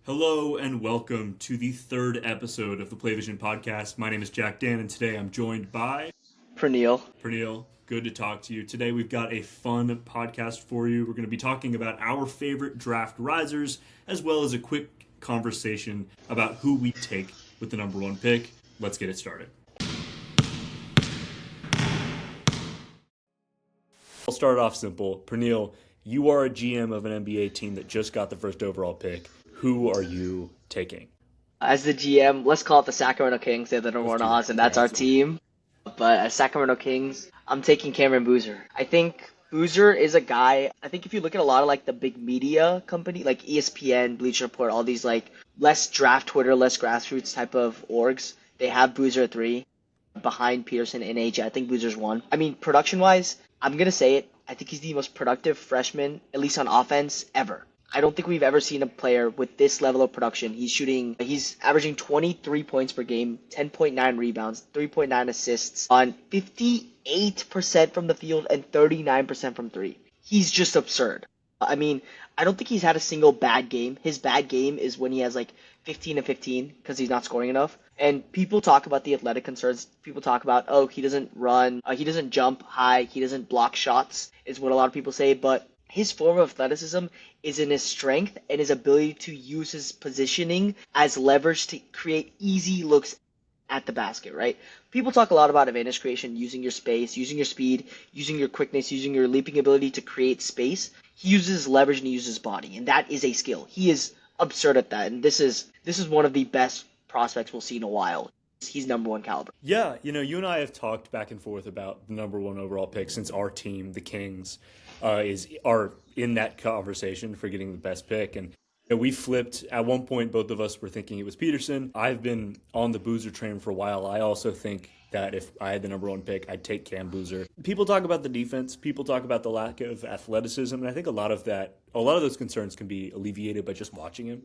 Hello and welcome to the third episode of the PlayVision podcast. My name is Jack Dan, and today I'm joined by Praneel. Praneel. Good to talk to you. Today we've got a fun podcast for you. We're going to be talking about our favorite draft risers, as well as a quick conversation about who we take with the number one pick. Let's get it started. I'll start off simple. Praneel, you are a GM of an NBA team that just got the first overall pick. Who are you taking? As the GM, let's call it the Sacramento Kings. They're the number one odds, and that's our team. But as Sacramento Kings, I'm taking Cameron Boozer. I think Boozer is a guy, I think if you look at a lot of like the big media company, like ESPN, Bleacher Report, all these like less draft Twitter, less grassroots type of orgs, they have Boozer at 3 behind Peterson and AJ. I think Boozer's 1. I mean, production-wise, I'm going to say it. I think he's the most productive freshman, at least on offense, ever. I don't think we've ever seen a player with this level of production. He's averaging 23 points per game, 10.9 rebounds, 3.9 assists on 58% from the field and 39% from 3. He's just absurd. I mean, I don't think he's had a single bad game. His bad game is when he has like 15 and 15 because he's not scoring enough. And people talk about the athletic concerns. People talk about, oh, he doesn't run, he doesn't jump high, he doesn't block shots, is what a lot of people say. But his form of athleticism is in his strength and his ability to use his positioning as leverage to create easy looks at the basket, right? People talk a lot about advantage creation, using your space, using your speed, using your quickness, using your leaping ability to create space. He uses his leverage and he uses his body, and that is a skill. He is absurd at that, and this is one of the best prospects we'll see in a while. He's number one caliber. Yeah, you and I have talked back and forth about the number one overall pick since our team, the Kings, are in that conversation for getting the best pick. And we flipped. At one point, both of us were thinking it was Peterson. I've been on the Boozer train for a while. I also think that if I had the number one pick, I'd take Cam Boozer. People talk about the defense. People talk about the lack of athleticism. And I think a lot of those concerns can be alleviated by just watching him.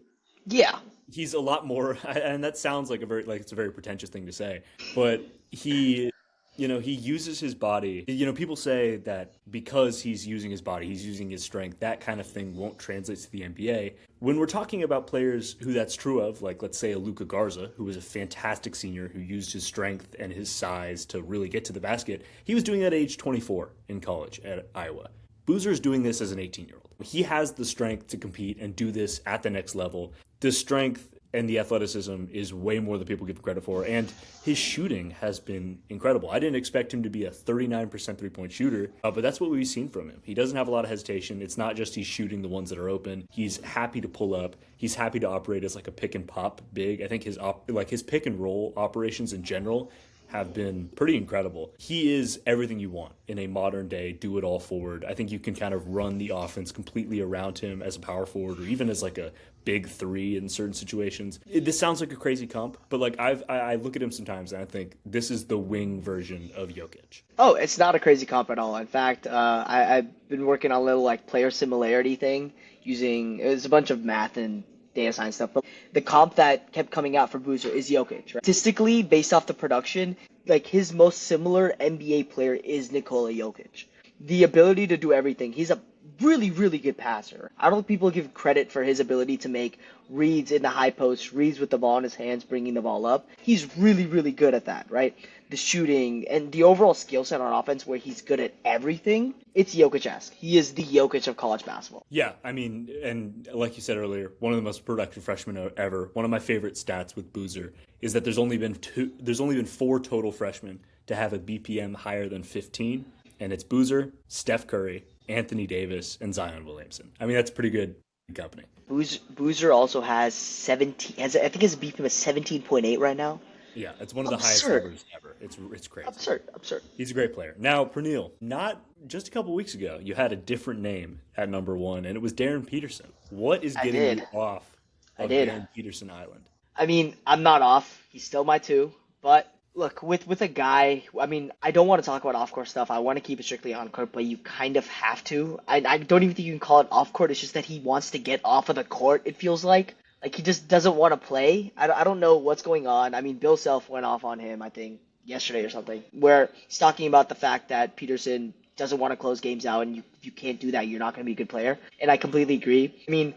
Yeah. He's a lot more, and that sounds like it's a very pretentious thing to say, but he uses his body. People say that because he's using his body, he's using his strength, that kind of thing won't translate to the NBA. When we're talking about players who that's true of, like let's say a Luka Garza, who was a fantastic senior who used his strength and his size to really get to the basket, he was doing that at age 24 in college at Iowa. Boozer's doing this as an 18-year-old. He has the strength to compete and do this at the next level. The strength and the athleticism is way more than people give credit for, and his shooting has been incredible. I didn't expect him to be a 39% three-point shooter, but that's what we've seen from him. He doesn't have a lot of hesitation. It's not just he's shooting the ones that are open. He's happy to pull up. He's happy to operate as like a pick and pop big. I think his pick and roll operations in general have been pretty incredible. He is everything you want in a modern day do-it-all forward. I think you can kind of run the offense completely around him as a power forward or even as like a big three in certain situations. This sounds like a crazy comp, but like I look at him sometimes and I think this is the wing version of Jokic. Oh, it's not a crazy comp at all. In fact, I've been working on a little like player similarity thing it was a bunch of math and data science stuff, but the comp that kept coming out for Boozer is Jokic. Right? Statistically, based off the production, like his most similar NBA player is Nikola Jokic. The ability to do everything. He's a really, really good passer. I don't think people give credit for his ability to make reads in the high post, reads with the ball in his hands, bringing the ball up. He's really, really good at that, right? The shooting and the overall skill set on offense where he's good at everything, it's Jokic-esque. He is the Jokic of college basketball. Yeah, I mean, and like you said earlier, one of the most productive freshmen ever. One of my favorite stats with Boozer is that there's only been 4 total freshmen to have a BPM higher than 15, and it's Boozer, Steph Curry, Anthony Davis, and Zion Williamson. I mean, that's pretty good company. Boozer also has 17. I think his BPM is 17.8 right now. Yeah, it's one of the highest numbers ever. It's crazy. Absurd. He's a great player. Now, Praneel, not just a couple weeks ago, you had a different name at number 1, and it was Darren Peterson. What is getting you off of Darren Peterson Island? I mean, I'm not off. He's still my 2, but look, with a guy, I mean, I don't want to talk about off-court stuff. I want to keep it strictly on-court, but you kind of have to. I don't even think you can call it off-court. It's just that he wants to get off of the court, it feels like. Like, he just doesn't want to play. I don't know what's going on. I mean, Bill Self went off on him, I think, yesterday or something, where he's talking about the fact that Peterson doesn't want to close games out, and you can't do that. You're not going to be a good player. And I completely agree. I mean,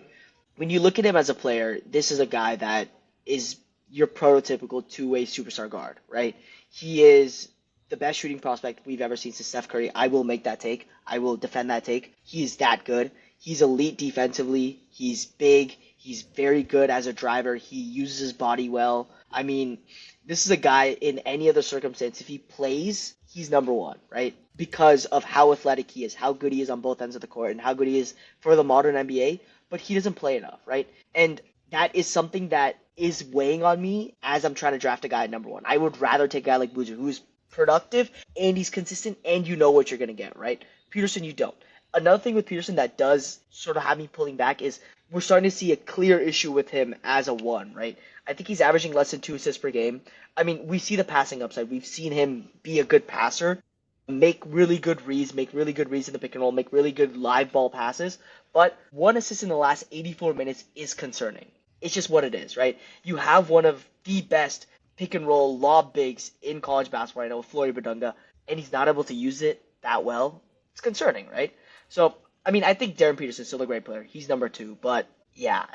when you look at him as a player, this is a guy that is your prototypical two-way superstar guard, right? He is the best shooting prospect we've ever seen since Steph Curry. I will make that take. I will defend that take. He's that good. He's elite defensively. He's big. He's very good as a driver. He uses his body well. I mean, this is a guy in any other circumstance, if he plays, he's number one, right? Because of how athletic he is, how good he is on both ends of the court, and how good he is for the modern NBA. But he doesn't play enough, right? And that is something that is weighing on me as I'm trying to draft a guy at number one. I would rather take a guy like Boozer, who's productive and he's consistent and you know what you're going to get, right? Peterson, you don't. Another thing with Peterson that does sort of have me pulling back is we're starting to see a clear issue with him as a one, right? I think he's averaging less than 2 assists per game. I mean, we see the passing upside. We've seen him be a good passer, make really good reads in the pick and roll, make really good live ball passes. But 1 assist in the last 84 minutes is concerning. It's just what it is, right? You have one of the best pick and roll lob bigs in college basketball right now with Flory Bidunga, and he's not able to use it that well. It's concerning, right? So, I mean, I think Darren Peterson's still a great player. He's number 2, but yeah,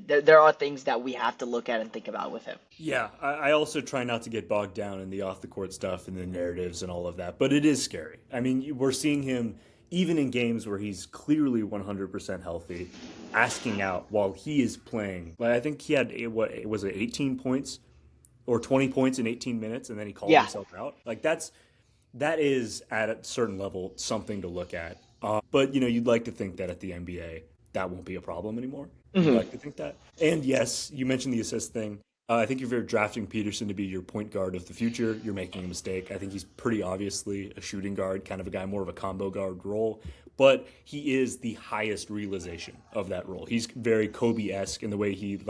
there are things that we have to look at and think about with him. Yeah, I also try not to get bogged down in the off-the-court stuff and the narratives and all of that, but it is scary. I mean, we're seeing him even in games where he's clearly 100% healthy, asking out while he is playing. Like, I think he had, what was it, 18 points or 20 points in 18 minutes, and then he called himself out. Like, that is at a certain level something to look at. But you'd like to think that at the NBA that won't be a problem anymore. You'd like to think that. And yes, you mentioned the assist thing. I think if you're drafting Peterson to be your point guard of the future, you're making a mistake. I think he's pretty obviously a shooting guard, kind of a guy more of a combo guard role, but he is the highest realization of that role. He's very Kobe-esque in the way he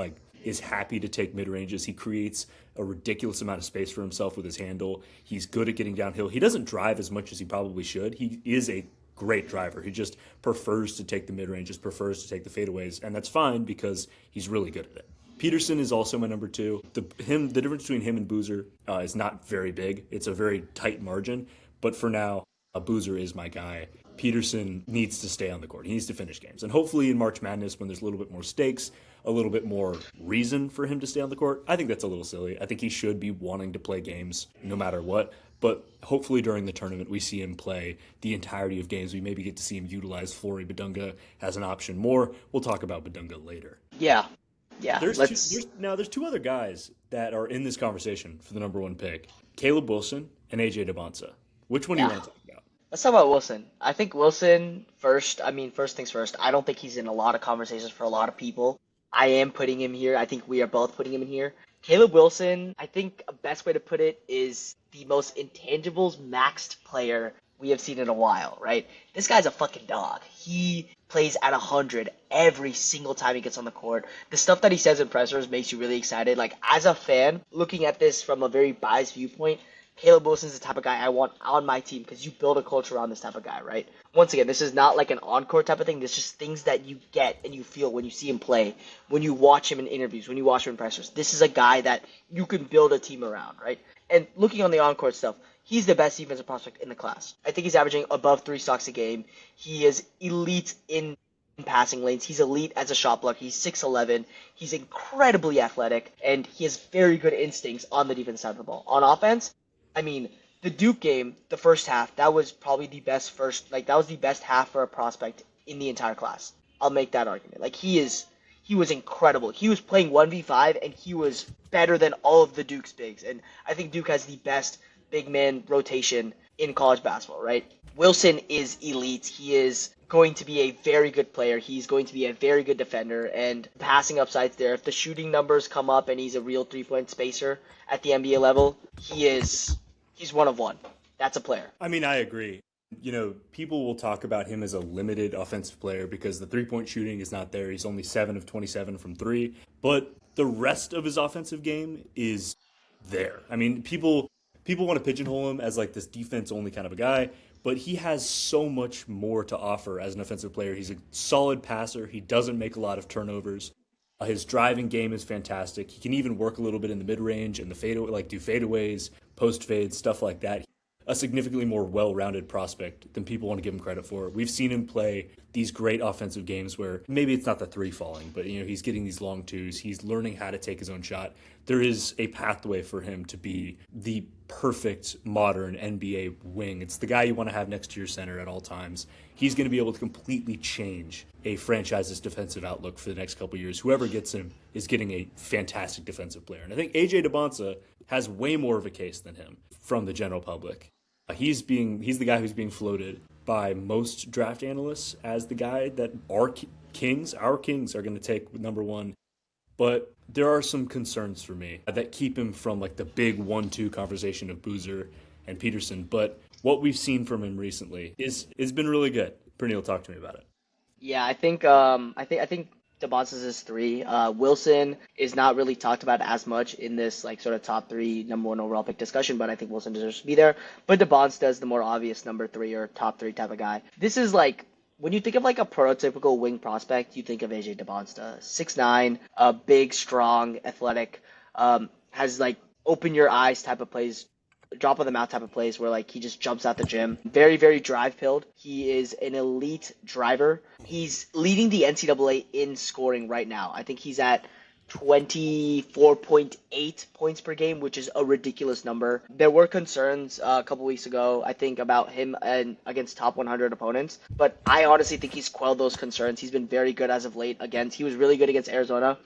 is happy to take mid-ranges. He creates a ridiculous amount of space for himself with his handle. He's good at getting downhill. He doesn't drive as much as he probably should. He is a great driver. He just prefers to take the mid-ranges, prefers to take the fadeaways, and that's fine because he's really good at it. Peterson is also my number 2. The difference between him and Boozer is not very big. It's a very tight margin, but for now, Boozer is my guy. Peterson needs to stay on the court. He needs to finish games. And hopefully in March Madness, when there's a little bit more stakes, a little bit more reason for him to stay on the court, I think that's a little silly. I think he should be wanting to play games no matter what. But hopefully during the tournament, we see him play the entirety of games. We maybe get to see him utilize Flory Bidunga as an option more. We'll talk about Bidunga later. Yeah. There's 2 other guys that are in this conversation for the number 1 pick. Caleb Wilson and AJ Debonsa. Which one do you want to talk about? Let's talk about Wilson. I think Wilson first things first. I don't think he's in a lot of conversations for a lot of people. I am putting him here. I think we are both putting him in here. Caleb Wilson, I think a best way to put it is the most intangibles maxed player we have seen in a while, right? This guy's a fucking dog. He plays at 100 every single time he gets on the court. The stuff that he says in pressers makes you really excited. Like, as a fan, looking at this from a very biased viewpoint, Caleb Wilson's the type of guy I want on my team because you build a culture around this type of guy, right? Once again, this is not like an encore type of thing. This is just things that you get and you feel when you see him play, when you watch him in interviews, when you watch him in pressers. This is a guy that you can build a team around, right? And looking on the on-court stuff, he's the best defensive prospect in the class. I think he's averaging above 3 stocks a game. He is elite in passing lanes. He's elite as a shot blocker. He's 6'11". He's incredibly athletic, and he has very good instincts on the defense side of the ball. On offense, I mean, the Duke game, the first half, that was probably the best that was the best half for a prospect in the entire class. I'll make that argument. He was incredible. He was playing 1v5, and he was better than all of the Duke's bigs. And I think Duke has the best big man rotation in college basketball, right? Wilson is elite. He is going to be a very good player. He's going to be a very good defender, and passing upsides there. If the shooting numbers come up and he's a real 3-point spacer at the NBA level, he's one of one. That's a player. I mean, I agree. People will talk about him as a limited offensive player because the 3-point shooting is not there. He's only 7 of 27 from 3, but the rest of his offensive game is there. I mean, people want to pigeonhole him as this defense only kind of a guy, but he has so much more to offer as an offensive player. He's a solid passer. He doesn't make a lot of turnovers. His driving game is fantastic. He can even work a little bit in the mid-range and the fadeaway, do fadeaways, post fades, stuff like that. A significantly more well-rounded prospect than people want to give him credit for. We've seen him play these great offensive games where maybe it's not the three falling, but he's getting these long twos. He's learning how to take his own shot. There is a pathway for him to be the perfect modern NBA wing. It's the guy you want to have next to your center at all times. He's going to be able to completely change a franchise's defensive outlook for the next couple of years. Whoever gets him is getting a fantastic defensive player. And I think AJ DeBonsa has way more of a case than him from the general public. He's the guy who's being floated by most draft analysts as the guy that our Kings are going to take number one. But there are some concerns for me that keep him from like the big 1-2 conversation of Boozer and Peterson. But what we've seen from him recently is been really good. Praneel, talk to me about it. Yeah, I think DeBonsa's is 3. Wilson is not really talked about as much in this like sort of top 3 number 1 overall pick discussion, but I think Wilson deserves to be there. But DeBonsa is the more obvious number 3 or top 3 type of guy. This is like, when you think of like a prototypical wing prospect, you think of AJ DeBonsa. 6'9", big, strong, athletic, has like open your eyes type of plays, drop of the mouth type of plays where like he just jumps out the gym. Very, very drive pilled. He is an elite driver. He's leading the NCAA in scoring right now. I think he's at 24.8 points per game, which is a ridiculous number. There were concerns a couple weeks ago, I think, about him and against top 100 opponents, but I honestly think he's quelled those concerns. He's been very good as of late. He was really good against Arizona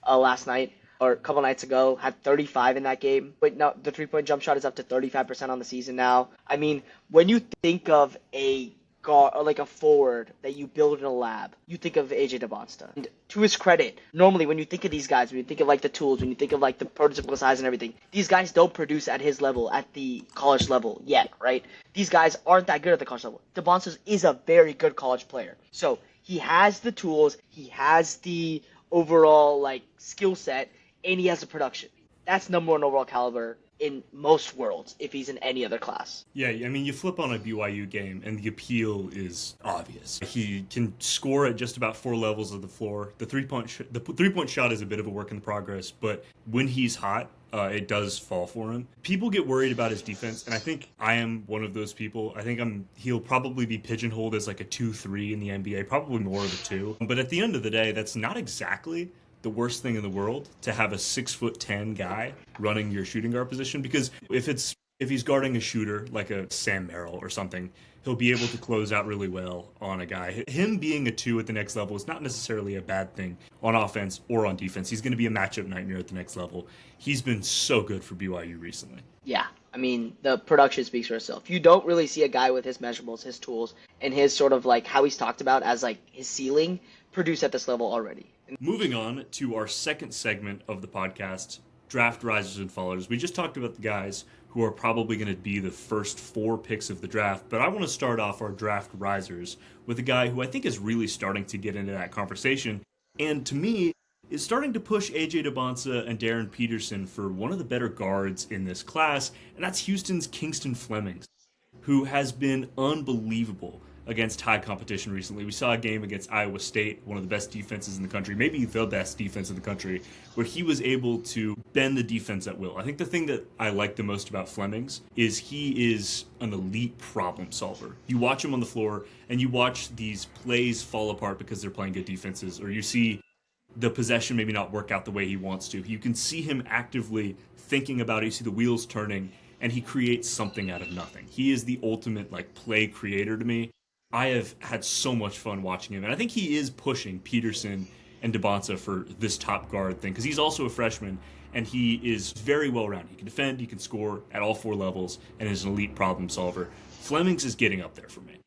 last night, or a couple nights ago, had 35 in that game. But now the three-point jump shot is up to 35% on the season now. I mean, when you think of a guard, or like a forward that you build in a lab, you think of AJ DeBonsa. And to his credit, normally when you think of these guys, when you think of like the tools, when you think of like the prototypical size and everything, these guys don't produce at his level, at the college level yet, right? These guys aren't that good at the college level. DeBonsa is a very good college player. So he has the tools, he has the overall like skill set, and he has the production. That's number 1 overall caliber in most worlds if he's in any other class. Yeah, I mean, you flip on a BYU game and the appeal is obvious. He can score at just about 4 levels of the floor. The three-point shot is a bit of a work in progress, but when he's hot, it does fall for him. People get worried about his defense, and I think I am one of those people. I think he'll probably be pigeonholed as like a 2-3 in the NBA, probably more of a 2. But at the end of the day, that's not exactly the worst thing in the world to have a 6'10" guy running your shooting guard position, because if he's guarding a shooter like a Sam Merrill or something, he'll be able to close out really well on a guy. Him being a 2 at the next level is not necessarily a bad thing on offense or on defense. He's going to be a matchup nightmare at the next level. He's been so good for BYU recently. Yeah, I mean, the production speaks for itself. You don't really see a guy with his measurables, his tools, and his sort of like how he's talked about as like his ceiling produce at this level already. Moving on to our second segment of the podcast, draft risers and fallers. We just talked about the guys who are probably going to be the first 4 picks of the draft, but I want to start off our draft risers with a guy who I think is really starting to get into that conversation, and to me is starting to push AJ DeBonsa and Darren Peterson for one of the better guards in this class, and that's Houston's Kingston Flemings, who has been unbelievable against high competition recently. We saw a game against Iowa State, one of the best defenses in the country, maybe the best defense in the country, where he was able to bend the defense at will. I think the thing that I like the most about Flemings is he is an elite problem solver. You watch him on the floor, and you watch these plays fall apart because they're playing good defenses, or you see the possession maybe not work out the way he wants to. You can see him actively thinking about it. You see the wheels turning, and he creates something out of nothing. He is the ultimate like play creator to me. I have had so much fun watching him, and I think he is pushing Peterson and DeBonsa for this top guard thing, because he's also a freshman, and he is very well-rounded. He can defend, he can score at all 4 levels, and is an elite problem solver. Flemings is getting up there for me.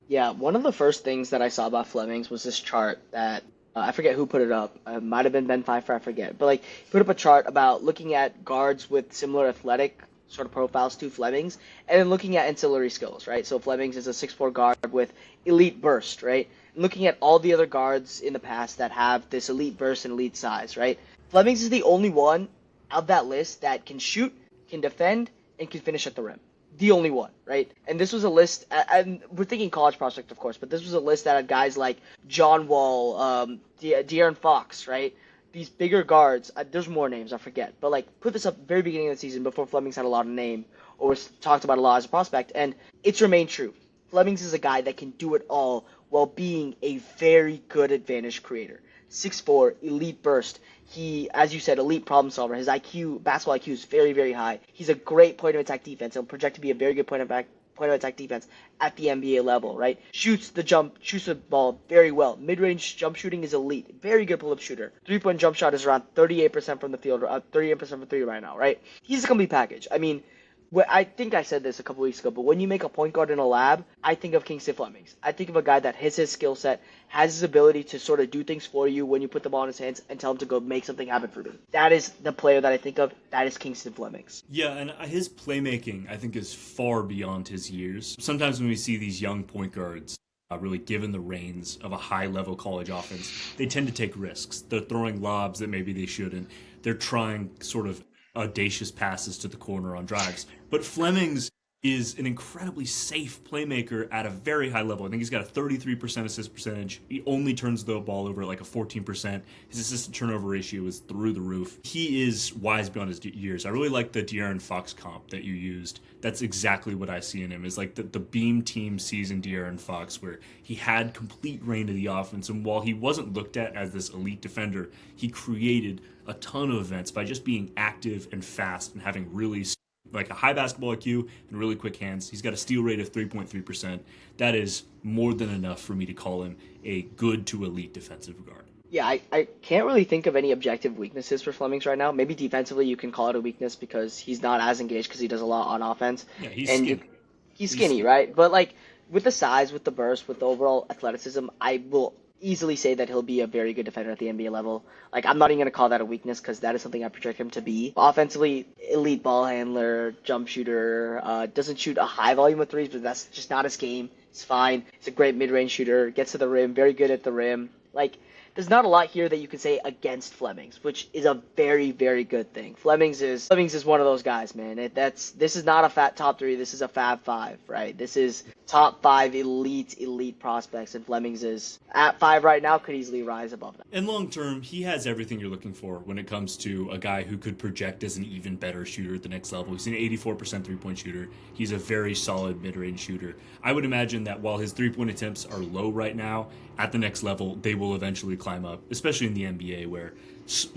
Yeah, one of the first things that I saw about Flemings was this chart that I forget who put it up. It might have been Ben Pfeiffer, I forget. But like, he put up a chart about looking at guards with similar athletic sort of profiles to Flemings, and then looking at ancillary skills, right? So Flemings is a 6'4" guard with elite burst, right? And looking at all the other guards in the past that have this elite burst and elite size, right? Flemings is the only one of that list that can shoot, can defend, and can finish at the rim. The only one, right? And this was a list, and we're thinking college prospect, of course, but this was a list that had guys like John Wall, De'Aaron Fox, right? These bigger guards, there's more names, I forget, but like put this up very beginning of the season before Flemings had a lot of name or was talked about a lot as a prospect, and it's remained true. Flemings is a guy that can do it all while being a very good advantage creator. 6'4", elite burst. He, as you said, elite problem solver. His IQ, basketball IQ is very, very high. He's a great point of attack defense. He'll project to be a very good point of attack defense at the NBA level, right? Shoots the ball very well. Mid-range jump shooting is elite. Very good pull-up shooter. Three-point jump shot is around 38% from the field, 38% from three right now, right? He's a complete package. I mean, I think I said this a couple weeks ago, but when you make a point guard in a lab, I think of Kingston Flemings. I think of a guy that has his skill set, has his ability to sort of do things for you when you put the ball in his hands and tell him to go make something happen for me. That is the player that I think of. That is Kingston Flemings. Yeah, and his playmaking, I think, is far beyond his years. Sometimes when we see these young point guards really given the reins of a high-level college offense, they tend to take risks. They're throwing lobs that maybe they shouldn't. They're trying sort of audacious passes to the corner on drives. But Flemings is an incredibly safe playmaker at a very high level. I think he's got a 33% assist percentage. He only turns the ball over at like a 14%. His assist turnover ratio is through the roof. He is wise beyond his years. I really like the De'Aaron Fox comp that you used. That's exactly what I see in him, is like the beam team season De'Aaron Fox, where he had complete reign of the offense. And while he wasn't looked at as this elite defender, he created a ton of events by just being active and fast and having really like a high basketball IQ and really quick hands. He's got a steal rate of 3.3%. That is more than enough for me to call him a good to elite defensive guard. Yeah, I can't really think of any objective weaknesses for Flemings right now. Maybe defensively you can call it a weakness because he's not as engaged because he does a lot on offense. Yeah, he's skinny, right? But like with the size, with the burst, with the overall athleticism, I will easily say that he'll be a very good defender at the NBA level. Like, I'm not even going to call that a weakness because that is something I project him to be. Offensively, elite ball handler, jump shooter, doesn't shoot a high volume of threes, but that's just not his game. It's fine. He's a great mid-range shooter, gets to the rim, very good at the rim. Like, there's not a lot here that you can say against Flemings, which is a very, very good thing. Flemings is one of those guys, man. This is not a fat top three. This is a Fab Five, right? This is top five elite prospects, and Flemings is at 5 right now, could easily rise above that. And long term, he has everything you're looking for when it comes to a guy who could project as an even better shooter at the next level. He's an 84% three-point shooter. He's a very solid mid-range shooter. I would imagine that while his three-point attempts are low right now, at the next level, they will eventually climb up, especially in the NBA where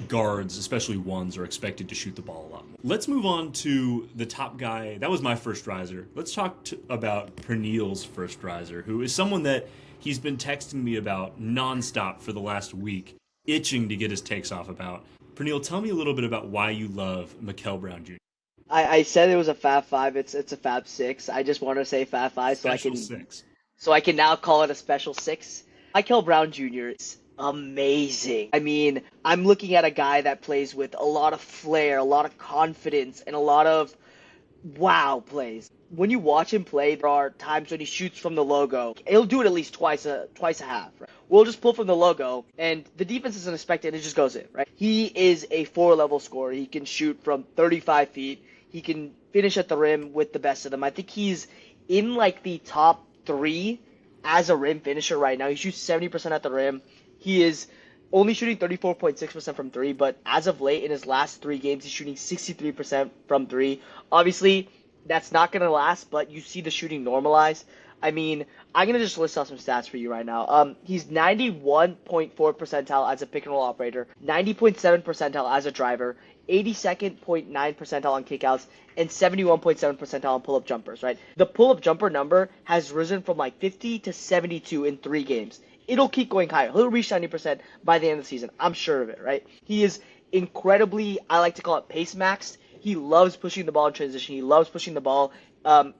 guards, especially ones, are expected to shoot the ball a lot more. Let's move on to the top guy. That was my first riser. Let's talk about Praneel's first riser, who is someone that he's been texting me about nonstop for the last week, itching to get his takes off about. Praneel, tell me a little bit about why you love Mikel Brown Jr. I said it was a Fab 5. It's a Fab 6. I just want to say Fab 5 so I can now call it a special 6. Mikel Brown Jr. is amazing. I mean, I'm looking at a guy that plays with a lot of flair, a lot of confidence, and a lot of wow plays. When you watch him play, there are times when he shoots from the logo. He'll do it at least twice a half. Right? We'll just pull from the logo, and the defense isn't expected, and it just goes in. Right? He is a 4-level scorer. He can shoot from 35 feet. He can finish at the rim with the best of them. I think he's in like the top 3 as a rim finisher right now. He shoots 70% at the rim. He is only shooting 34.6% from 3, but as of late in his last 3 games, he's shooting 63% from 3. Obviously, that's not going to last, but you see the shooting normalize. I mean, I'm going to just list off some stats for you right now. He's 91.4 percentile as a pick and roll operator, 90.7 percentile as a driver, 82.9 percentile on kickouts, and 71.7 percentile on pull-up jumpers, right? The pull-up jumper number has risen from like 50 to 72 in 3 games. It'll keep going higher. He'll reach 90% by the end of the season. I'm sure of it, right? He is incredibly, I like to call it pace maxed. He loves pushing the ball in transition. He loves pushing the ball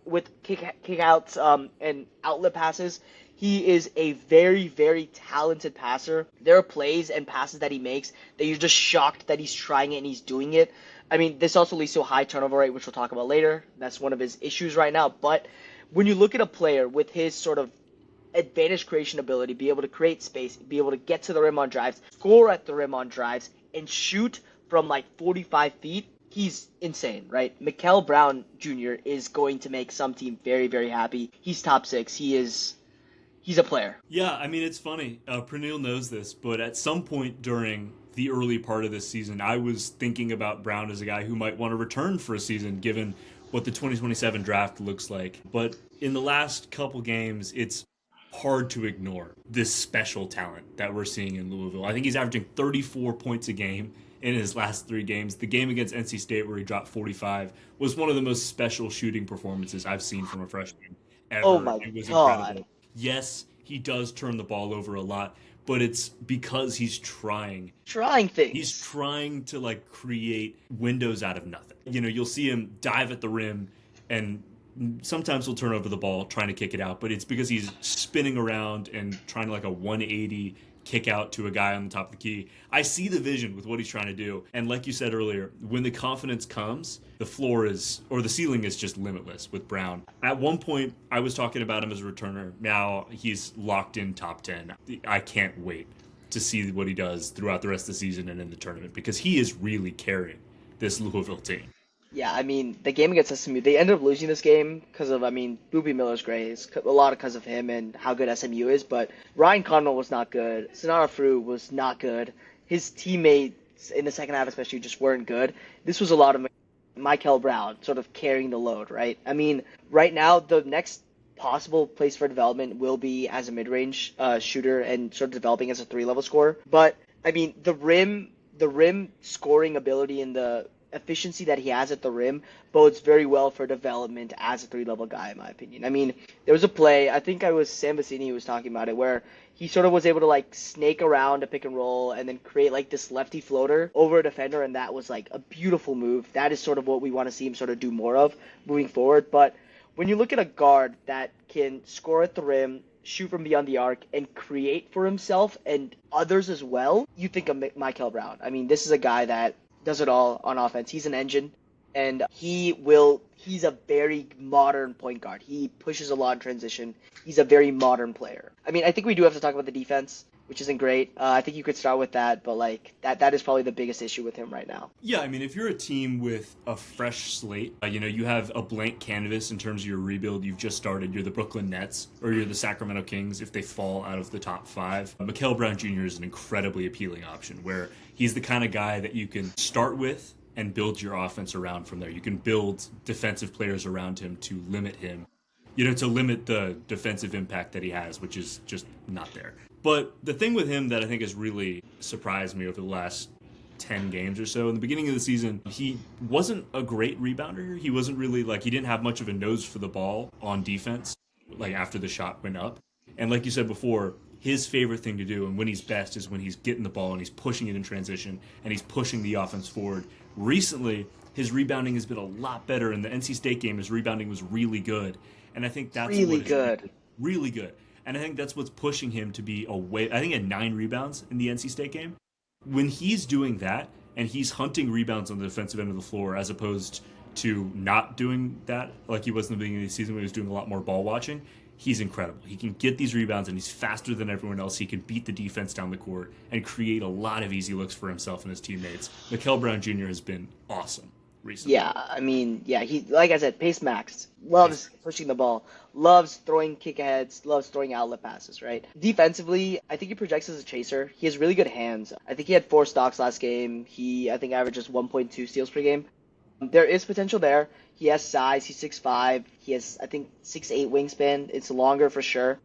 with kickouts and outlet passes. He is a very, very talented passer. There are plays and passes that he makes that you're just shocked that he's trying it and he's doing it. I mean, this also leads to a high turnover rate, which we'll talk about later. That's one of his issues right now. But when you look at a player with his sort of advantage creation ability, be able to create space, be able to get to the rim on drives, score at the rim on drives, and shoot from like 45 feet, he's insane, right? Mikel Brown Jr. is going to make some team very, very happy. He's top 6. He's a player. Yeah, I mean, it's funny. Praneel knows this, but at some point during the early part of this season, I was thinking about Brown as a guy who might want to return for a season, given what the 2027 draft looks like. But in the last couple games, it's hard to ignore this special talent that we're seeing in Louisville. I think he's averaging 34 points a game in his last 3 games. The game against NC State where he dropped 45 was one of the most special shooting performances I've seen from a freshman Oh ever. my It was God. incredible. Yes, he does turn the ball over a lot, but it's because he's trying. Trying He's things. trying to like create windows out of nothing. You know, you'll see him dive at the rim and sometimes he'll turn over the ball trying to kick it out, but it's because he's spinning around and trying to like a 180 kick out to a guy on the top of the key. I see the vision with what he's trying to do. And like you said earlier, when the confidence comes, the floor is, or the ceiling is just limitless with Brown. At one point, I was talking about him as a returner. Now he's locked in top 10. I can't wait to see what he does throughout the rest of the season and in the tournament because he is really carrying this Louisville team. Yeah, I mean, the game against SMU, they ended up losing this game because of, I mean, Boobie Miller's great. It's a lot because of him and how good SMU is, but Ryan Connell was not good. Sonara Fru was not good. His teammates in the second half especially just weren't good. This was a lot of Mikel Brown sort of carrying the load, right? I mean, right now, the next possible place for development will be as a mid-range shooter and sort of developing as a 3-level scorer. But, I mean, the rim scoring ability and the efficiency that he has at the rim bodes very well for development as a 3-level guy, in my opinion. I mean, there was a play, I think I was Sam Bassini who was talking about it, where he sort of was able to like snake around a pick and roll and then create like this lefty floater over a defender, and that was like a beautiful move. That is sort of what we want to see him sort of do more of moving forward. But when you look at a guard that can score at the rim, shoot from beyond the arc, and create for himself and others as well, you think of Mikel Brown. I mean, this is a guy that does it all on offense. He's an engine, and he's a very modern point guard. He pushes a lot in transition. He's a very modern player. I mean, I think we do have to talk about the defense, which isn't great. I think you could start with that, but like that is probably the biggest issue with him right now. Yeah, I mean, if you're a team with a fresh slate, you have a blank canvas in terms of your rebuild. You've just started. You're the Brooklyn Nets or you're the Sacramento Kings if they fall out of the top 5. Mikel Brown Jr. is an incredibly appealing option where he's the kind of guy that you can start with and build your offense around from there. You can build defensive players around him to limit him, to limit the defensive impact that he has, which is just not there. But the thing with him that I think has really surprised me over the last 10 games or so, in the beginning of the season, he wasn't a great rebounder. He wasn't really he didn't have much of a nose for the ball on defense, like after the shot went up. And like you said before, his favorite thing to do and when he's best is when he's getting the ball and he's pushing it in transition and he's pushing the offense forward. Recently, his rebounding has been a lot better. In the NC State game, his rebounding was really good. And I think that's Really good. really good. And I think that's what's pushing him to be I think he had 9 rebounds in the NC State game. When he's doing that and he's hunting rebounds on the defensive end of the floor as opposed to not doing that like he was in the beginning of the season when he was doing a lot more ball watching, he's incredible. He can get these rebounds and he's faster than everyone else. He can beat the defense down the court and create a lot of easy looks for himself and his teammates. Mikel Brown Jr. has been awesome recently. Yeah, I mean, yeah, he, like I said, pace max, loves pushing the ball, loves throwing kick aheads, loves throwing outlet passes, right? Defensively, I think he projects as a chaser. He has really good hands. I think he had 4 stocks last game. He, I think, averages 1.2 steals per game. There is potential there. He has size. He's 6'5". He has, I think, 6'8" wingspan. It's longer for sure.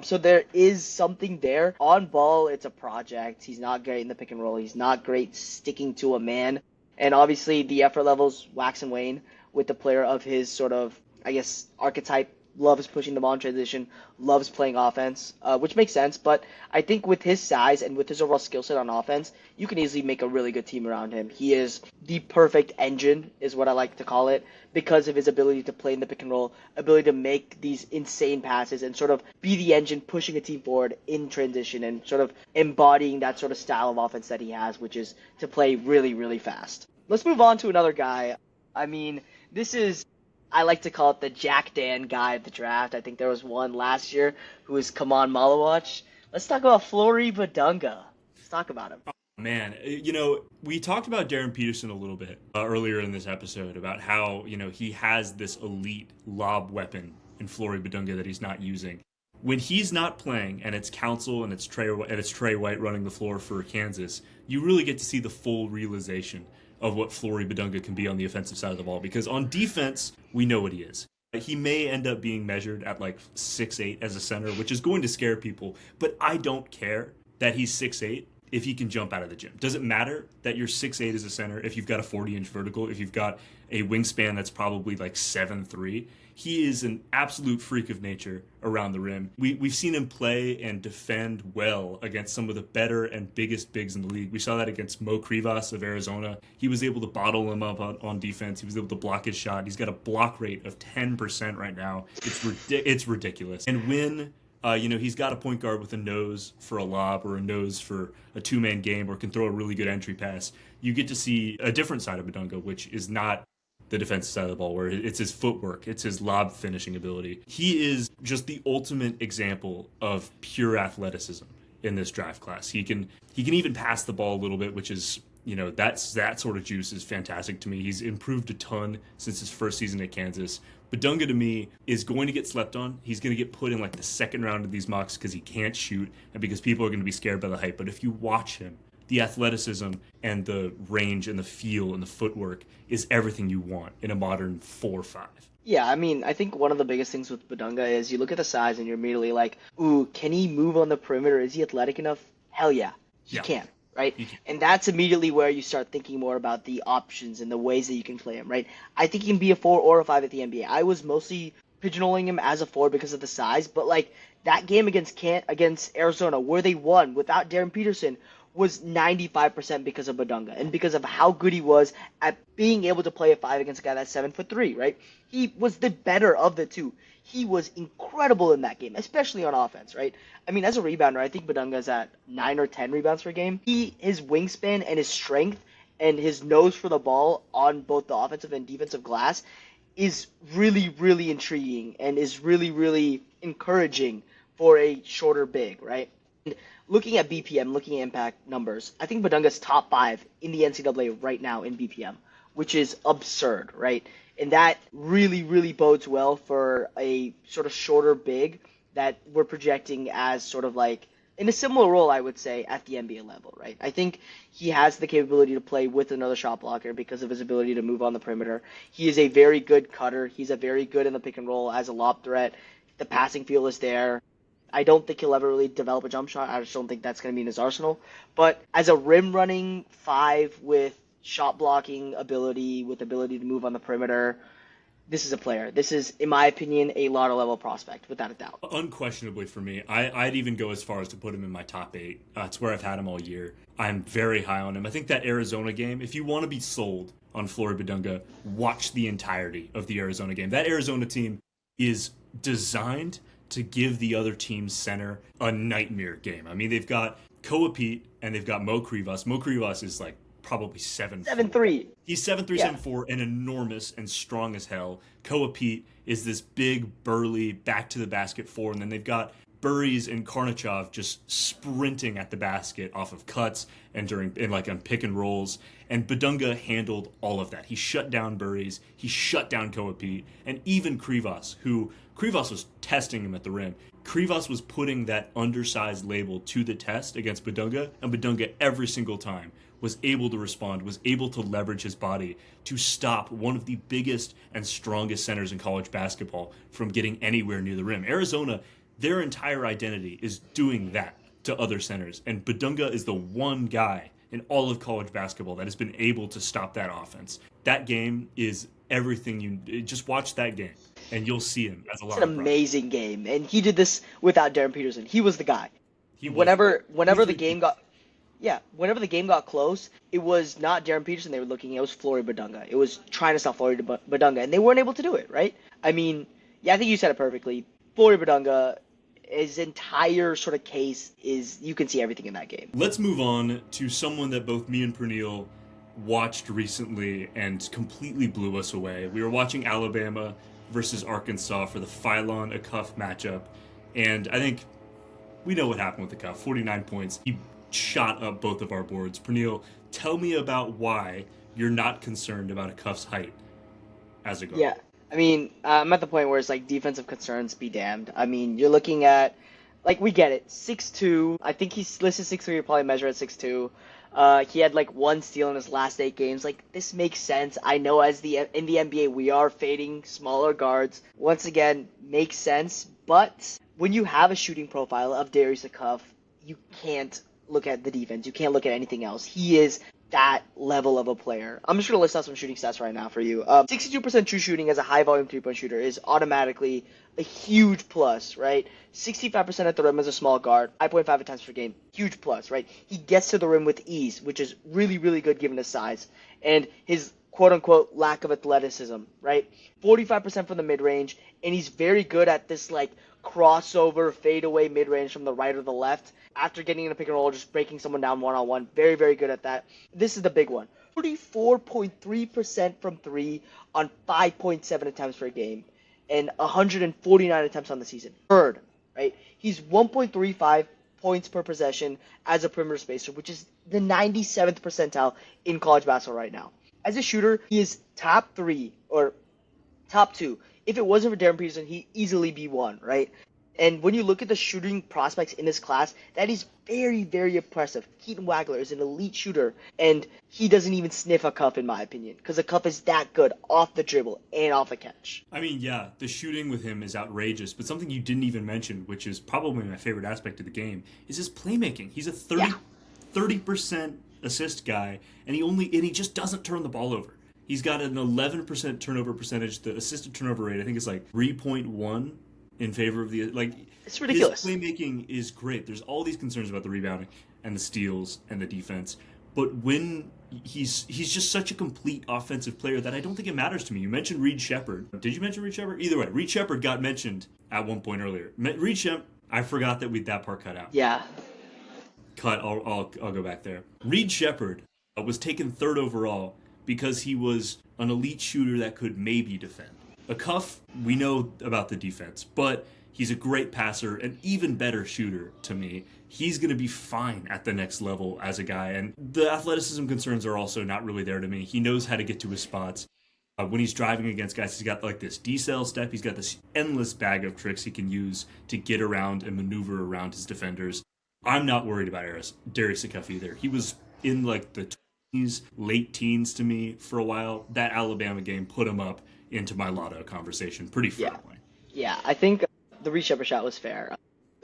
So there is something there. On ball, it's a project. He's not great in the pick and roll. He's not great sticking to a man. And obviously, the effort levels wax and wane with the player of his sort of, I guess, archetype. Loves pushing the ball in transition, loves playing offense, which makes sense. But I think with his size and with his overall skill set on offense, you can easily make a really good team around him. He is the perfect engine, is what I like to call it, because of his ability to play in the pick and roll, ability to make these insane passes and sort of be the engine pushing a team forward in transition and sort of embodying that sort of style of offense that he has, which is to play really, really fast. Let's move on to another guy. I mean, I like to call it the Jack Dan guy of the draft. I think there was one last year who was Kaman Malawach. Let's talk about Flory Bidunga. Let's talk about him. Man, we talked about Darren Peterson a little bit earlier in this episode about how, he has this elite lob weapon in Flory Bidunga that he's not using. When he's not playing and it's Council and it's Trey White running the floor for Kansas, you really get to see the full realization of what Flory Bidunga can be on the offensive side of the ball. Because on defense, we know what he is. He may end up being measured at like 6'8" as a center, which is going to scare people, but I don't care that he's 6'8" if he can jump out of the gym. Does it matter that you're 6'8" as a center if you've got a 40-inch vertical, if you've got a wingspan that's probably like 7'3"? He is an absolute freak of nature around the rim. We've seen him play and defend well against some of the better and biggest bigs in the league. We saw that against Mo Krivas of Arizona. He was able to bottle him up on defense. He was able to block his shot. He's got a block rate of 10% right now. It's ridiculous. And when he's got a point guard with a nose for a lob or a nose for a two-man game or can throw a really good entry pass, you get to see a different side of Bidunga, which is not the defensive side of the ball, where it's his footwork, it's his lob finishing ability. He is just the ultimate example of pure athleticism in this draft class. He can even pass the ball a little bit, which is, that sort of juice is fantastic to me. He's improved a ton since his first season at Kansas. Bidunga, to me, is going to get slept on. He's going to get put in like the second round of these mocks because he can't shoot and because people are going to be scared by the hype. But if you watch him, the athleticism and the range and the feel and the footwork is everything you want in a modern 4-5. Yeah, I mean, I think one of the biggest things with Bidunga is you look at the size and you're immediately like, ooh, can he move on the perimeter? Is he athletic enough? Hell yeah, he can, right? And that's immediately where you start thinking more about the options and the ways that you can play him, right? I think he can be a 4 or a 5 at the NBA. I was mostly pigeonholing him as a 4 because of the size, but like that game against Arizona where they won without Darren Peterson was 95% because of Bidunga and because of how good he was at being able to play a 5 against a guy that's 7'3", right? He was the better of the two. He was incredible in that game, especially on offense, right? I mean, as a rebounder, I think Bidunga's at 9 or 10 rebounds per game. His wingspan and his strength and his nose for the ball on both the offensive and defensive glass is really, really intriguing and is really, really encouraging for a shorter big, right? Looking at BPM, looking at impact numbers, I think Bidunga's top 5 in the NCAA right now in BPM, which is absurd, right? And that really, really bodes well for a sort of shorter big that we're projecting as sort of like in a similar role, I would say, at the NBA level, right? I think he has the capability to play with another shot blocker because of his ability to move on the perimeter. He is a very good cutter. He's a very good in the pick and roll as a lob threat. The passing feel is there. I don't think he'll ever really develop a jump shot. I just don't think that's going to be in his arsenal. But as a rim-running 5 with shot blocking ability, with ability to move on the perimeter, this is a player. This is, in my opinion, a lotto level prospect, without a doubt. Unquestionably for me. I'd even go as far as to put him in my top 8. It's where I've had him all year. I'm very high on him. I think that Arizona game, if you want to be sold on Flory Bidunga, watch the entirety of the Arizona game. That Arizona team is designed to give the other team's center a nightmare game. I mean, they've got Koa Pete and they've got Mo Krivas. Mo Krivas is like probably 7'3". He's 7'3", 7'4", and enormous and strong as hell. Koa Pete is this big, burly, back to the basket 4, and then they've got Burries and Karnichov just sprinting at the basket off of cuts and on pick and rolls. And Bidunga handled all of that. He shut down Burries, he shut down Koa Pete, and even Krivas, who Krivas was testing him at the rim. Krivas was putting that undersized label to the test against Bidunga, and Bidunga every single time was able to respond, was able to leverage his body to stop one of the biggest and strongest centers in college basketball from getting anywhere near the rim. Arizona, their entire identity is doing that to other centers, and Bidunga is the one guy in all of college basketball that has been able to stop that offense. That game is everything you just watch that game and you'll see him as a lot. It's an amazing game, and he did this without Darren Peterson. He was the guy. Whenever the game got close, it was not Darren Peterson they were looking at, it was Flory Bidunga. It was trying to stop Flory Bidunga, and they weren't able to do it, right? I mean, yeah, I think you said it perfectly. Flory Bidunga, his entire sort of case is, you can see everything in that game. Let's move on to someone that both me and Praneel watched recently and completely blew us away. We were watching Alabama versus Arkansas for the Phylon Acuff matchup, and I think we know what happened with Acuff. 49 points. He shot up both of our boards. Praneel, tell me about why you're not concerned about Acuff's height as a guard. Yeah, I mean, I'm at the point where it's like defensive concerns be damned. I mean, you're looking at, like, we get it, 6'2". I think he's listed 6'3", he'll probably measure at 6'2". He had like 1 steal in his last 8 games. Like, this makes sense. I know as in the NBA we are fading smaller guards. Once again, makes sense. But when you have a shooting profile of Darius Acuff, you can't look at the defense. You can't look at anything else. He is that level of a player. I'm just going to list out some shooting stats right now for you. 62% true shooting as a high volume 3-point shooter is automatically a huge plus, right? 65% at the rim as a small guard, 5.5 attempts per game, huge plus, right? He gets to the rim with ease, which is really, really good given his size and his quote-unquote lack of athleticism, right? 45% from the mid-range, and he's very good at this, like, crossover, fadeaway mid-range from the right or the left. After getting in a pick and roll, just breaking someone down one-on-one. Very, very good at that. This is the big one. 44.3% from 3 on 5.7 attempts per game and 149 attempts on the season. Third, right? He's 1.35 points per possession as a perimeter spacer, which is the 97th percentile in college basketball right now. As a shooter, he is top 3 or top 2. If it wasn't for Darren Peterson, he'd easily be 1, right? And when you look at the shooting prospects in this class, that is very, very impressive. Keaton Wagler is an elite shooter, and he doesn't even sniff Acuff, in my opinion, because Acuff is that good off the dribble and off the catch. I mean, yeah, the shooting with him is outrageous, but something you didn't even mention, which is probably my favorite aspect of the game, is his playmaking. He's a 30% assist guy, and he just doesn't turn the ball over. He's got an 11% turnover percentage. The assisted turnover rate, I think, is like 3.1 in favor of the, like, it's ridiculous. His playmaking is great. There's all these concerns about the rebounding and the steals and the defense, but when he's just such a complete offensive player that I don't think it matters to me. You mentioned Reed Sheppard. Did you mention Reed Sheppard? Either way, Reed Sheppard got mentioned at one point earlier. Reed Sheppard, I forgot that part cut out. Yeah. I'll go back there. Reed Sheppard was taken 3rd overall because he was an elite shooter that could maybe defend. Acuff, we know about the defense, but he's a great passer, an even better shooter to me. He's going to be fine at the next level as a guy, and the athleticism concerns are also not really there to me. He knows how to get to his spots. When he's driving against guys, he's got like this decel step. He's got this endless bag of tricks he can use to get around and maneuver around his defenders. I'm not worried about Darius Acuff either. He was in like the 20s, late teens to me for a while. That Alabama game put him up into my lotto conversation pretty firmly. Yeah, I think the Reed Sheppard shot was fair.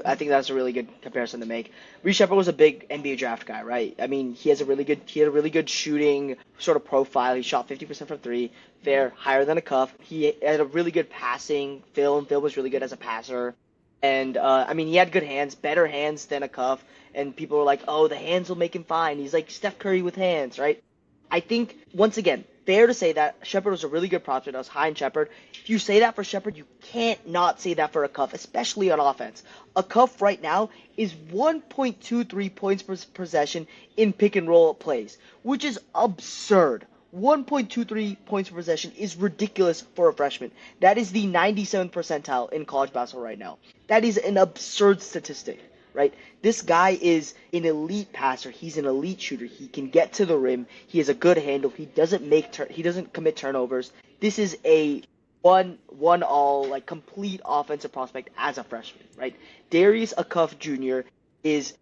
I think that's a really good comparison to make. Reed Sheppard was a big NBA draft guy, right? I mean, he had a really good shooting sort of profile. He shot 50% from 3, fair, higher than Acuff. He had a really good passing. Phil was really good as a passer. And, I mean, he had good hands, better hands than Acuff. And people were like, oh, the hands will make him fine. He's like Steph Curry with hands, right? I think, once again, fair to say that Sheppard was a really good prospect. I was high in Sheppard. If you say that for Sheppard, you can't not say that for Acuff, especially on offense. Acuff right now is 1.23 points per possession in pick and roll plays, which is absurd. 1.23 points per possession is ridiculous for a freshman. That is the 97th percentile in college basketball right now. That is an absurd statistic, right? This guy is an elite passer. He's an elite shooter. He can get to the rim. He has a good handle. He doesn't commit turnovers. This is a one all like complete offensive prospect as a freshman, right? Darius Acuff Jr. is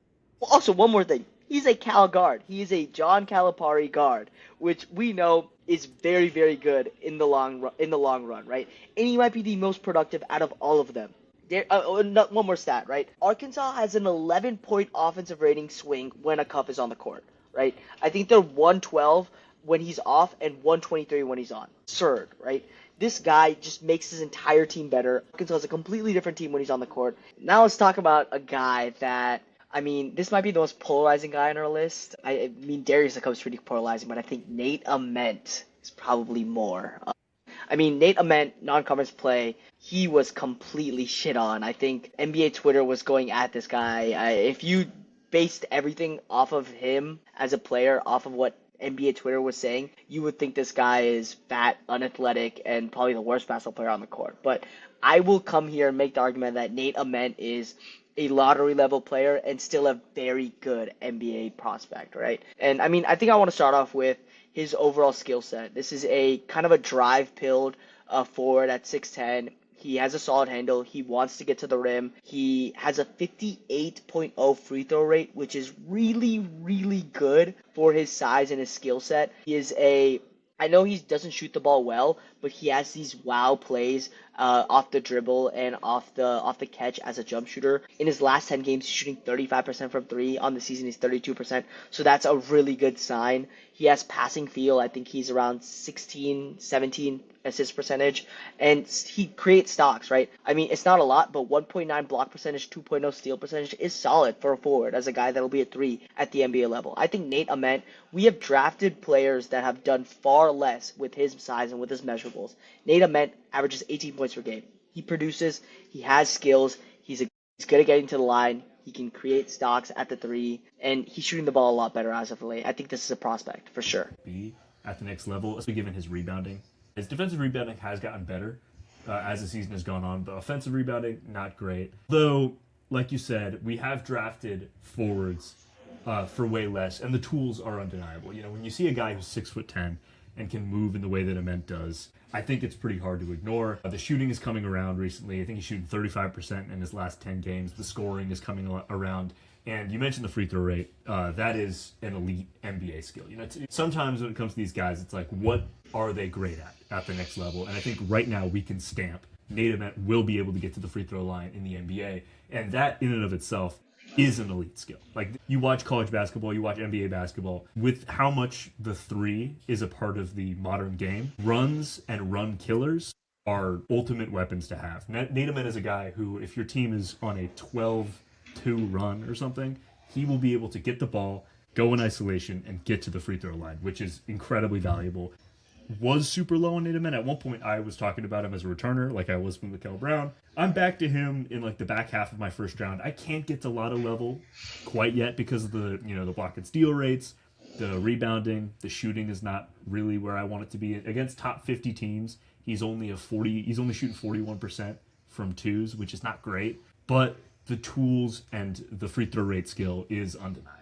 also one more thing. He's a Cal guard. He is a John Calipari guard, which we know is very, very good in the long run, right? And he might be the most productive out of all of them. One more stat, right? Arkansas has an 11-point offensive rating swing when Acuff is on the court, right? I think they're 112 when he's off and 123 when he's on. Absurd, right? This guy just makes his entire team better. Arkansas is a completely different team when he's on the court. Now let's talk about a guy that, I mean, this might be the most polarizing guy on our list. I mean, Darius Acuff is pretty polarizing, but I think Nate Ament is probably more. I mean, Nate Ament, non-conference play, he was completely shit on. I think NBA Twitter was going at this guy. If you based everything off of him as a player, off of what NBA Twitter was saying, you would think this guy is fat, unathletic, and probably the worst basketball player on the court. But I will come here and make the argument that Nate Ament is a lottery level player and still a very good NBA prospect, right? And I mean, I think I want to start off with his overall skill set. This is a kind of a drive-pilled forward at 6'10". He has a solid handle. He wants to get to the rim. He has a 58.0 free throw rate, which is really, really good for his size and his skill set. I know he doesn't shoot the ball well, but he has these wow plays off the dribble and off the catch as a jump shooter. In his last 10 games, he's shooting 35% from three. On the season, he's 32%. So that's a really good sign. He has passing feel. I think he's around 16, 17 assist percentage, and he creates stocks, right? I mean, it's not a lot, but 1.9 block percentage, 2.0 steal percentage is solid for a forward as a guy that'll be a three at the NBA level. I think Nate Ament, we have drafted players that have done far less with his size and with his measurables. Nate Ament averages 18 points per game. He produces, he has skills, he's good at getting to the line, he can create stocks at the three, and he's shooting the ball a lot better as of late. I think this is a prospect for sure. Be at the next level, especially given his rebounding. His defensive rebounding has gotten better as the season has gone on, but offensive rebounding, not great. Though, like you said, we have drafted forwards for way less, and the tools are undeniable. You know, when you see a guy who's 6'10" and can move in the way that Ament does, I think it's pretty hard to ignore. The shooting is coming around recently. I think he's shooting 35% in his last 10 games. The scoring is coming around. And you mentioned the free throw rate. That is an elite NBA skill. You know, sometimes when it comes to these guys, it's like, what are they great at the next level? And I think right now we can stamp Nate Ament will be able to get to the free throw line in the NBA. And that in and of itself is an elite skill. Like, you watch college basketball, you watch NBA basketball, with how much the three is a part of the modern game, runs and run killers are ultimate weapons to have. Nate Ament is a guy who, if your team is on a 12-2 run or something, he will be able to get the ball, go in isolation, and get to the free throw line, which is incredibly valuable. Was super low on Nate Ament. At one point, I was talking about him as a returner, like I was with Mikel Brown. I'm back to him in like the back half of my first round. I can't get to lotto level quite yet because of the block and steal rates, the rebounding, the shooting is not really where I want it to be. Against top 50 teams, he's only shooting 41% from twos, which is not great. But the tools and the free throw rate skill is undeniable.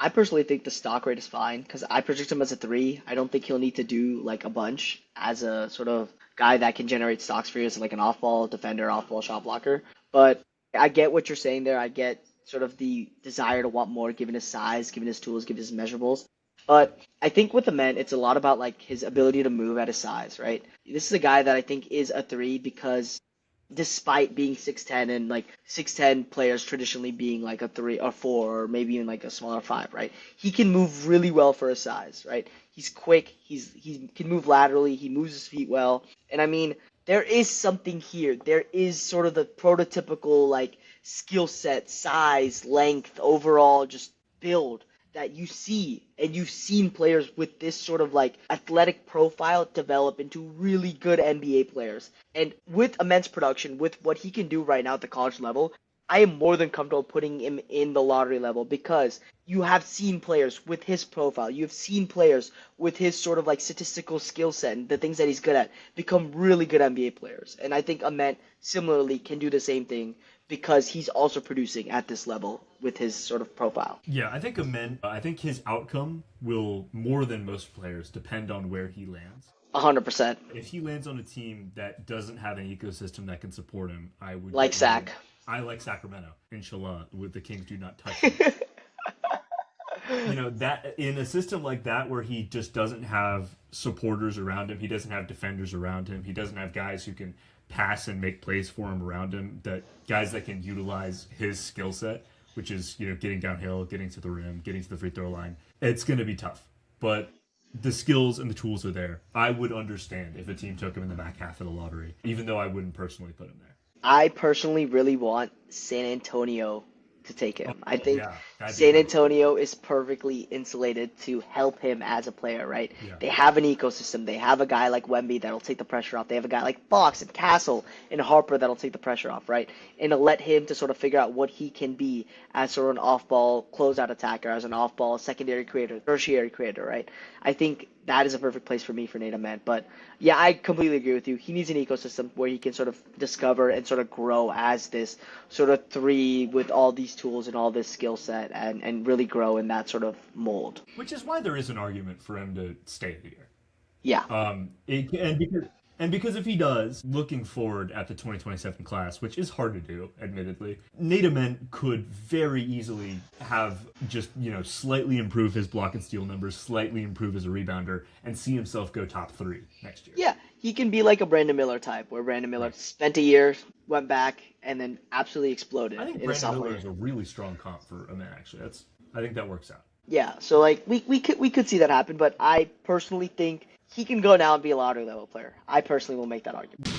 I personally think the stock rate is fine because I project him as a three. I don't think he'll need to do like a bunch as a sort of guy that can generate stocks for you as like an off-ball defender, off-ball shot blocker. But I get what you're saying there. I get sort of the desire to want more given his size, given his tools, given his measurables. But I think with the men, it's a lot about like his ability to move at his size, right? This is a guy that I think is a three because despite being 6'10" and like 6'10" players traditionally being like a 3 or 4 or maybe even like a smaller 5, right? He can move really well for his size, right? He's quick, he can move laterally, he moves his feet well. And I mean, there is something here. There is sort of the prototypical like skill set, size, length, overall just build that you see, and you've seen players with this sort of like athletic profile develop into really good NBA players. And with immense production, with what he can do right now at the college level, I am more than comfortable putting him in the lottery level because you have seen players with his profile, you have seen players with his sort of like statistical skill set and the things that he's good at become really good NBA players. And I think Ament similarly can do the same thing because he's also producing at this level with his sort of profile. Yeah, I think I think his outcome will, more than most players, depend on where he lands. 100%. If he lands on a team that doesn't have an ecosystem that can support him, I would like Sac. I like Sacramento. Inshallah, with the Kings do not touch him. That in a system like that where he just doesn't have supporters around him, he doesn't have defenders around him, he doesn't have guys who can pass and make plays for him around him, that guys that can utilize his skill set, which is getting downhill, getting to the rim, getting to the free throw line. It's going to be tough, but the skills and the tools are there. I would understand if a team took him in the back half of the lottery, even though I wouldn't personally put him there. I personally really want San Antonio to take him. I think yeah, San Antonio is perfectly insulated to help him as a player, right? Yeah. They have an ecosystem. They have a guy like Wemby that'll take the pressure off. They have a guy like Fox and Castle and Harper that'll take the pressure off, right? And to let him to sort of figure out what he can be as sort of an off-ball closeout attacker, as an off-ball secondary creator, tertiary creator, right? I think that is a perfect place for me for Nate Ament. But yeah, I completely agree with you. He needs an ecosystem where he can sort of discover and sort of grow as this sort of three with all these tools and all this skill set and really grow in that sort of mold. Which is why there is an argument for him to stay here. Yeah. And And because if he does, looking forward at the 2027 class, which is hard to do, admittedly, Nate Ament could very easily have just, slightly improve his block and steal numbers, slightly improve as a rebounder, and see himself go top 3 next year. Yeah, he can be like a Brandon Miller type, where Brandon Miller spent a year, went back, and then absolutely exploded. I think in Brandon Miller is a really strong comp for Ament, actually. I think that works out. Yeah, so like we could see that happen, but I personally think he can go now and be a lottery level player. I personally will make that argument.